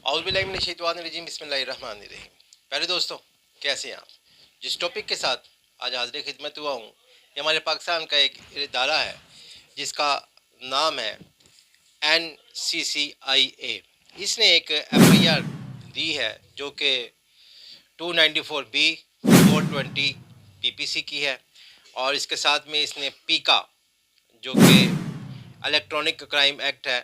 اعوذ باللہ من الشیطان الرجیم بسم اللہ الرحمن الرحیم۔ پہلے دوستوں کیسے ہیں آپ؟ جس ٹاپک کے ساتھ آج حاضر خدمت ہوا ہوں یہ ہمارے پاکستان کا ایک ادارہ ہے جس کا نام ہے NCCIA۔ اس نے ایک FIR دی ہے جو کہ 294B 420 PPC کی ہے، اور اس کے ساتھ میں اس نے پیکا جو کہ الیکٹرانک کرائم ایکٹ ہے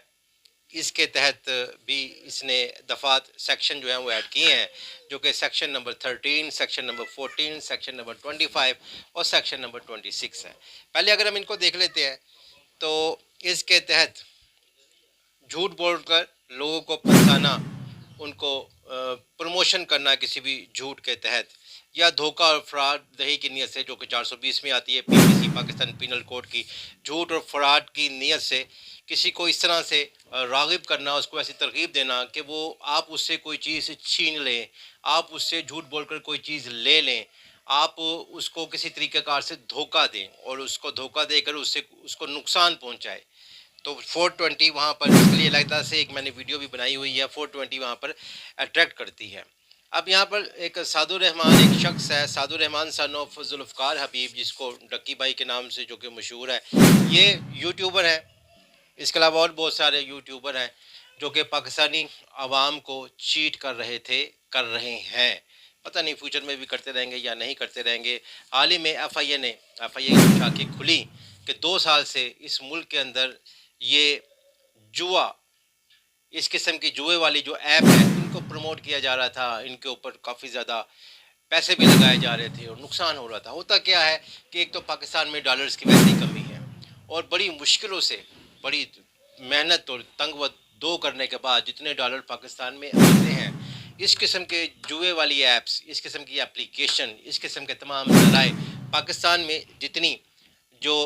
اس کے تحت بھی اس نے دفعات سیکشن جو ہیں وہ ایڈ کیے ہیں، جو کہ section number 13، section number 14، section number 25 اور سیکشن نمبر 26 ہے۔ پہلے اگر ہم ان کو دیکھ لیتے ہیں تو اس کے تحت جھوٹ بول کر لوگوں کو پھنسانا، ان کو پروموشن کرنا کسی بھی جھوٹ کے تحت، یا دھوکہ اور فراڈ دہی کی نیت سے، جو کہ 420 میں آتی ہے PPC پاکستان پینل کوڈ کی، جھوٹ اور فراڈ کی نیت سے کسی کو اس طرح سے راغب کرنا، اس کو ایسی ترغیب دینا کہ وہ آپ اس سے کوئی چیز چھین لیں، آپ اس سے جھوٹ بول کر کوئی چیز لے لیں، آپ اس کو کسی طریقہ کار سے دھوکہ دیں اور اس کو دھوکہ دے کر اس کو نقصان پہنچائے۔ تو 420 وہاں پر اس کے لیے علیحدہ سے ایک میں نے ویڈیو بھی بنائی ہوئی ہے، 420 وہاں پر اٹریکٹ کرتی ہے۔ اب یہاں پر ایک سعد الرحمان ایک شخص ہے، سعد الرحمان سن آف ذوالفقار حبیب، جس کو ڈکی بھائی کے نام سے جو کہ مشہور ہے، یہ یوٹیوبر ہے۔ اس کے علاوہ اور بہت سارے یوٹیوبر ہیں جو کہ پاکستانی عوام کو چیٹ کر رہے ہیں، پتہ نہیں فیوچر میں بھی کرتے رہیں گے یا نہیں کرتے رہیں گے۔ حال ہی میں FIA کی شاخیں کھلی کہ 2 سال سے اس ملک کے اندر یہ جوا، اس قسم کی جوئے والی جو ایپ ہے، ان کو پروموٹ کیا جا رہا تھا، ان کے اوپر کافی زیادہ پیسے بھی لگائے جا رہے تھے اور نقصان ہو رہا تھا۔ ہوتا کیا ہے کہ ایک تو پاکستان میں ڈالرز کی ویسے ہی کمی ہے، اور بڑی مشکلوں سے، بڑی محنت اور تنگ و دو کرنے کے بعد جتنے ڈالر پاکستان میں آتے ہیں، اس قسم کے جوئے والی ایپس، اس قسم کی اپلیکیشن، اس قسم کے تمام ذرائع پاکستان میں جتنی جو،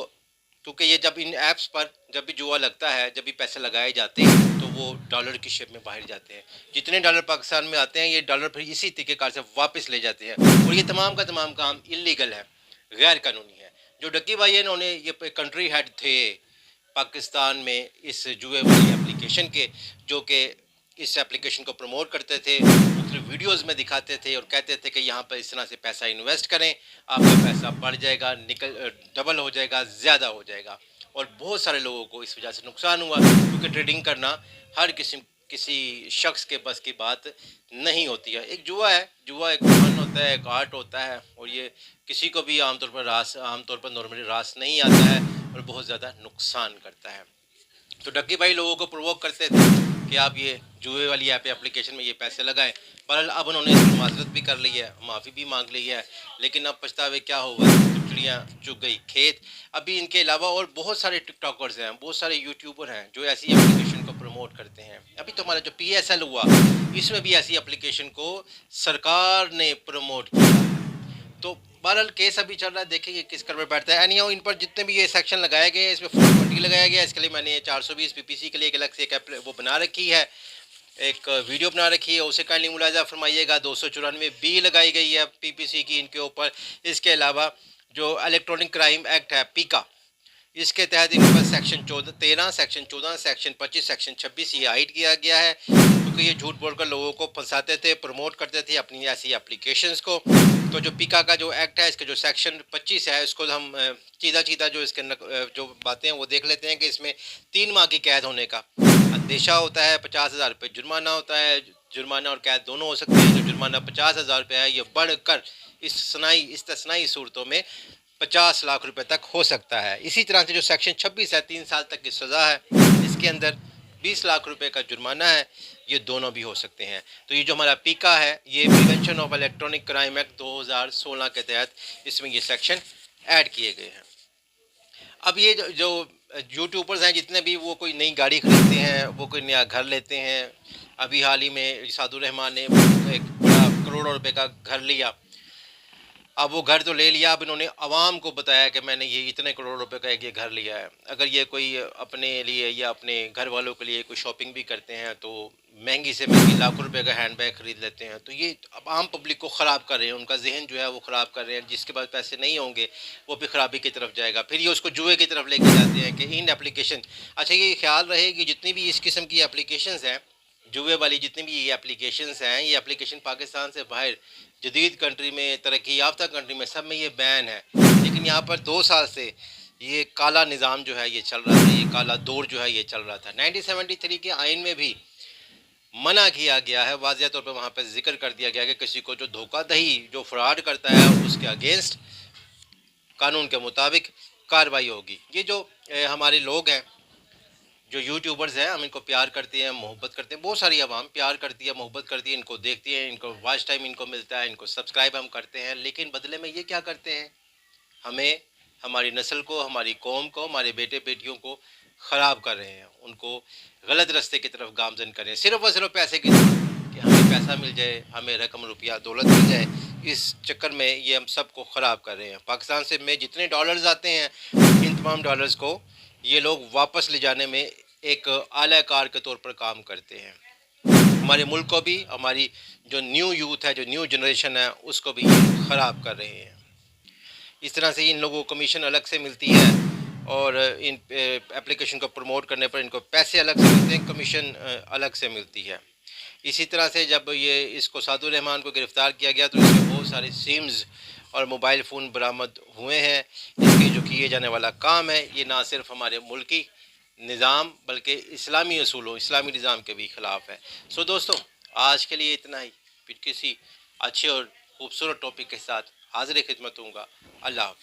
کیونکہ یہ جب ان ایپس پر جب بھی جوا لگتا ہے، جب بھی پیسے لگائے جاتے ہیں تو وہ ڈالر کی شیپ میں باہر جاتے ہیں۔ جتنے ڈالر پاکستان میں آتے ہیں یہ ڈالر پھر اسی طریقے کار سے واپس لے جاتے ہیں، اور یہ تمام کا تمام کام اللیگل ہے، غیر قانونی ہے۔ جو ڈکی بھائی ہے انہوں نے یہ کنٹری ہیڈ تھے پاکستان میں اس جوئے والی اپلیکیشن کے، جو کہ اس ایپلیکیشن کو پروموٹ کرتے تھے، مختلف ویڈیوز میں دکھاتے تھے اور کہتے تھے کہ یہاں پر اس طرح سے پیسہ انویسٹ کریں، آپ کا پیسہ بڑھ جائے گا، ڈبل ہو جائے گا، زیادہ ہو جائے گا۔ اور بہت سارے لوگوں کو اس وجہ سے نقصان ہوا، کیونکہ ٹریڈنگ کرنا ہر کسی شخص کے بس کی بات نہیں ہوتی ہے۔ ایک جوا ہے، جوا ایک فن ہوتا ہے، ایک آرٹ ہوتا ہے، اور یہ کسی کو بھی عام طور پر نارملی راس نہیں آتا ہے اور بہت زیادہ نقصان کرتا ہے۔ تو ڈکی بھائی لوگوں کو پرووک کرتے تھے کہ آپ یہ جوئے والی اپلیکیشن میں یہ پیسے لگائیں۔ بہرحال اب انہوں نے اس پر معذرت بھی کر لی ہے، معافی بھی مانگ لی ہے، لیکن اب پچھتاوے کیا ہوگا، چڑیاں چگ گئی کھیت۔ ابھی ان کے علاوہ اور بہت سارے ٹک ٹاکرز ہیں، بہت سارے یوٹیوبر ہیں جو ایسی اپلیکیشن کو پروموٹ کرتے ہیں۔ ابھی تو ہمارا جو PSL ہوا اس میں بھی ایسی اپلیکیشن کو سرکار نے پروموٹ کیا۔ تو بہرحال کیس ابھی چل رہا ہے، دیکھیں گے کس کروڑ بیٹھتا ہے۔ اینی ہاؤ ان پر جتنے بھی یہ سیکشن لگائے گئے ہیں، اس میں 420 لگایا گیا ہے، اس کے لیے میں نے 420 PPC کے لیے ایک الگ سے ایک وہ بنا رکھی ہے، ایک ویڈیو بنا رکھی ہے، اسے کائنڈلی ملاحظہ فرمائیے گا۔ 294B لگائی گئی ہے PPC کی ان کے اوپر۔ اس کے علاوہ جو الیکٹرانک کرائم ایکٹ ہے پیکا، اس کے تحت ان پر سیکشن 13، سیکشن 14، سیکشن 25، سیکشن 26 یہ عائد کیا گیا ہے، کیونکہ یہ جھوٹ بول کر لوگوں کو پھنساتے تھے، پروموٹ کرتے تھے اپنی ایسی اپلیکیشنز کو۔ تو جو پیکا کا جو ایکٹ ہے، اس کا جو سیکشن 25 ہے، اس کو ہم چیدہ جو اس کے جو باتیں ہیں وہ دیکھ لیتے ہیں کہ اس میں 3 ماہ کی قید ہونے کا اندیشہ ہوتا ہے، 50,000 روپے جرمانہ ہوتا ہے، جرمانہ اور قید دونوں ہو سکتے ہیں۔ جو جرمانہ 50,000 روپے ہے یہ بڑھ کر استثنائی صورتوں میں 50 لاکھ روپے تک ہو سکتا ہے۔ اسی طرح سے جو سیکشن 26 ہے، 3 سال تک کی سزا ہے، اس کے اندر 20 لاکھ روپے کا جرمانہ ہے، یہ دونوں بھی ہو سکتے ہیں۔ تو یہ جو ہمارا پیکا ہے، یہ prevention of electronic crime act 2016 کے تحت اس میں یہ سیکشن ایڈ کیے گئے ہیں۔ اب یہ جو یوٹیوبرز ہیں جتنے بھی، وہ کوئی نئی گاڑی خریدتے ہیں، وہ کوئی نیا گھر لیتے ہیں۔ ابھی حال ہی میں سعد الرحمان نے ایک بڑا کروڑوں روپے کا گھر لیا۔ اب وہ گھر تو لے لیا، اب انہوں نے عوام کو بتایا کہ میں نے یہ اتنے کروڑ روپے کا ایک یہ گھر لیا ہے۔ اگر یہ کوئی اپنے لیے یا اپنے گھر والوں کے لیے کوئی شاپنگ بھی کرتے ہیں تو مہنگی سے مہنگی لاکھوں روپے کا ہینڈ بیگ خرید لیتے ہیں۔ تو یہ اب عام پبلک کو خراب کر رہے ہیں، ان کا ذہن جو ہے وہ خراب کر رہے ہیں۔ جس کے پاس پیسے نہیں ہوں گے وہ بھی خرابی کی طرف جائے گا، پھر یہ اس کو جوئے کی طرف لے کے جاتے ہیں کہ ان اچھا یہ خیال رہے کہ جتنی بھی اس قسم کی اپلیکیشنز ہیں جوئے والی جتنی بھی یہ اپلیکیشنز ہیں، یہ اپلیکیشن پاکستان سے باہر جدید کنٹری میں، ترقی یافتہ کنٹری میں، سب میں یہ بین ہے، لیکن یہاں پر 2 سال سے یہ کالا نظام جو ہے یہ چل رہا تھا، یہ کالا دور جو ہے یہ چل رہا تھا۔ 1973 کے آئین میں بھی منع کیا گیا ہے، واضح طور پہ وہاں پہ ذکر کر دیا گیا کہ کسی کو جو دھوکہ دہی، جو فراڈ کرتا ہے، اس کے اگینسٹ قانون کے مطابق کارروائی ہوگی۔ یہ جو ہمارے لوگ ہیں، جو یوٹیوبرز ہیں، ہم ان کو پیار کرتے ہیں، محبت کرتے ہیں، بہت ساری عوام پیار کرتی ہے، محبت کرتی ہے، ان کو دیکھتی ہے، ان کو واچ ٹائم ان کو ملتا ہے، ان کو سبسکرائب ہم کرتے ہیں، لیکن بدلے میں یہ کیا کرتے ہیں؟ ہمیں، ہماری نسل کو، ہماری قوم کو، ہمارے بیٹے بیٹیوں کو خراب کر رہے ہیں، ان کو غلط راستے کی طرف گامزن کر رہے ہیں، صرف اور صرف پیسے کی طرف، کہ ہمیں پیسہ مل جائے، ہمیں رقم روپیہ دولت مل جائے، اس چکر میں یہ ہم سب کو خراب کر رہے ہیں۔ پاکستان سے میں جتنے ڈالرز آتے ہیں، ان تمام ڈالرز کو یہ لوگ واپس لے جانے میں ایک اعلی کار کے طور پر کام کرتے ہیں۔ ہمارے ملک کو بھی، ہماری جو نیو یوتھ ہے، جو نیو جنریشن ہے، اس کو بھی یہ خراب کر رہے ہیں۔ اس طرح سے ان لوگوں کو کمیشن الگ سے ملتی ہے، اور ان اپلیکیشن کو پروموٹ کرنے پر ان کو پیسے الگ سے ملتے ہیں، کمیشن الگ سے ملتی ہے۔ اسی طرح سے جب یہ اس کو سعد الرحمان کو گرفتار کیا گیا تو اس کے بہت سارے سمز اور موبائل فون برآمد ہوئے ہیں۔ اس کے جو کیے جانے والا کام ہے، یہ نہ صرف ہمارے ملکی نظام بلکہ اسلامی اصولوں، اسلامی نظام کے بھی خلاف ہے۔ سو دوستو، آج کے لیے اتنا ہی، پھر کسی اچھے اور خوبصورت ٹاپک کے ساتھ حاضر خدمت ہوں گا۔ اللہ حافظ۔